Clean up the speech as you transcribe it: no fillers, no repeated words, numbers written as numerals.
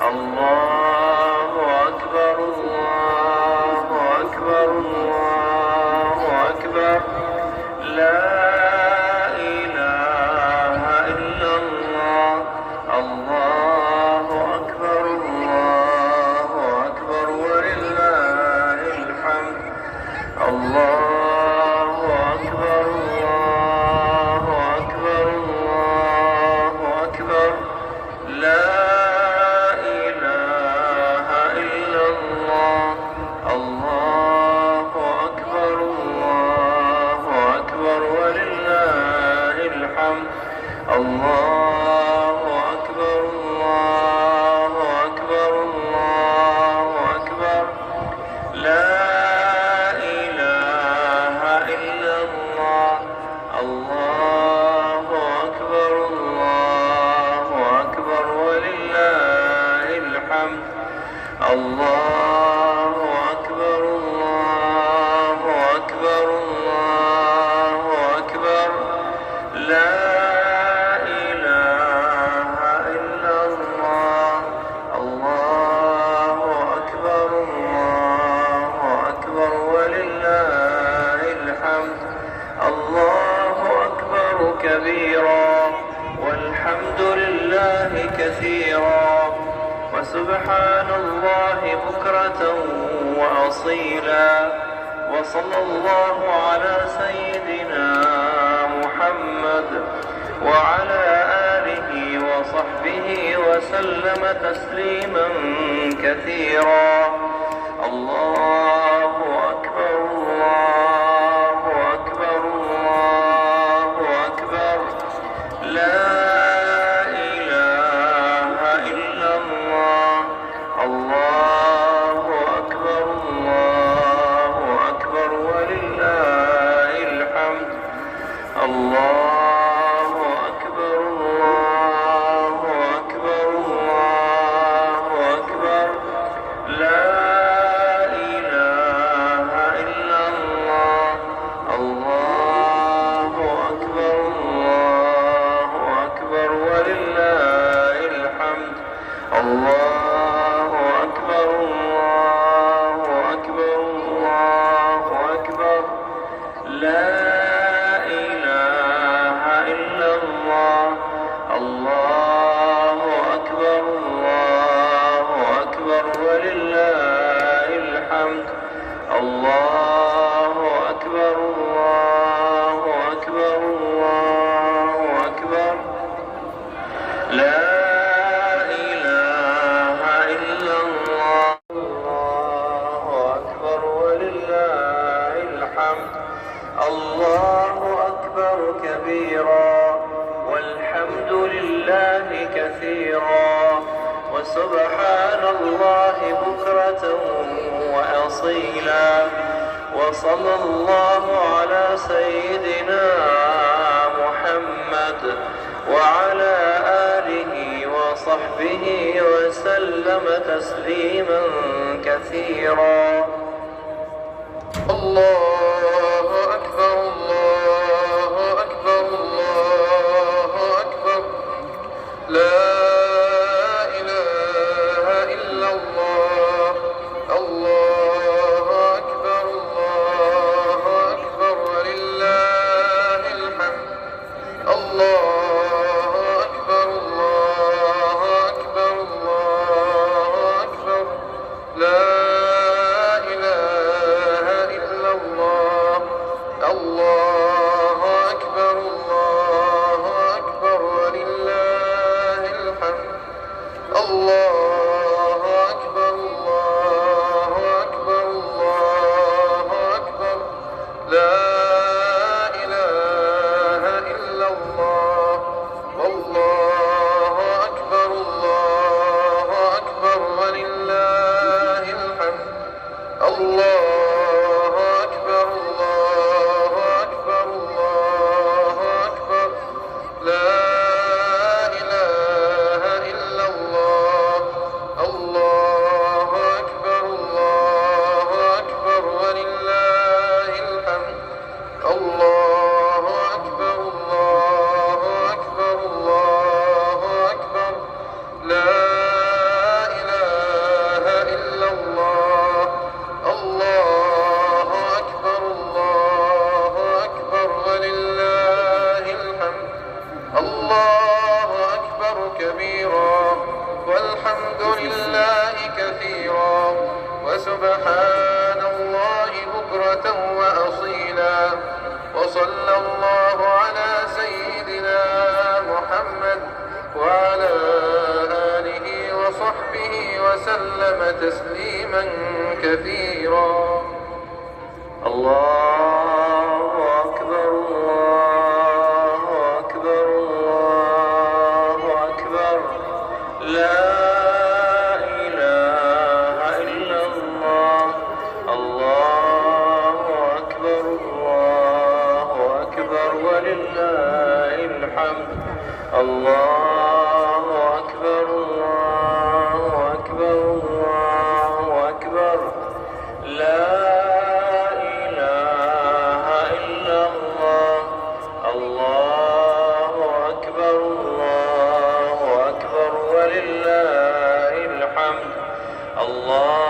الله أكبر الله أكبر الله أكبر لا إله إلا الله الله أكبر الله أكبر ولله الحمد الله أكبر الله أكبر الله أكبر لا إله إلا الله الله أكبر الله أكبر ولله الحمد الله أكبر الله أكبر الله أكبر لا إله إلا الله الله أكبر الله أكبر ولله الحمد الله أكبر الله أكبر الله أكبر لا إله إلا الله الله أكبر الله أكبر ولله الحمد الله أكبر كبيرا والحمد لله كثيرا وسبحان الله بكرة وأصيلا وصلى الله على سيدنا محمد وعلى آله وصحبه وسلم تسليما كثيرا الله أكبر الله أكبر الله أكبر لا إله إلا الله الله أكبر الله أكبر ولله الحمد الله أكبر الله أكبر الله أكبر لا إله إلا الله الله أكبر الله أكبر ولله الحمد الله أكبر الله أكبر الله أكبر لا إله إلا الله الله أكبر الله أكبر ولله الحمد الله أكبر الله أكبر الله أكبر لا إله إلا الله الله أكبر ولله الحمد الله أكبر كبيرا والحمد لله كثيرا وسبحان الله بكرة وأصيلا وصلى الله على سيدنا محمد وعلى آله وصحبه وسلم تسليما كثيرا الله أكبر الله أكبر الله أكبر لا إله إلا الله الله أكبر الله أكبر ولله الحمد الله أكبر الله أكبر الله أكبر لا إله إلا الله سبحان الله بكرة وأصيلا. وصلى الله على سيدنا محمد وعلى آله وصحبه وسلم تسليما كثيرا. الله أكبر الله أكبر الله أكبر لا إله إلا الله. الله أكبر الله أكبر ولله الحمد. الله أكبر الله أكبر الله أكبر لا إله إلا الله. الله أكبر الله أكبر ولله الحمد. الله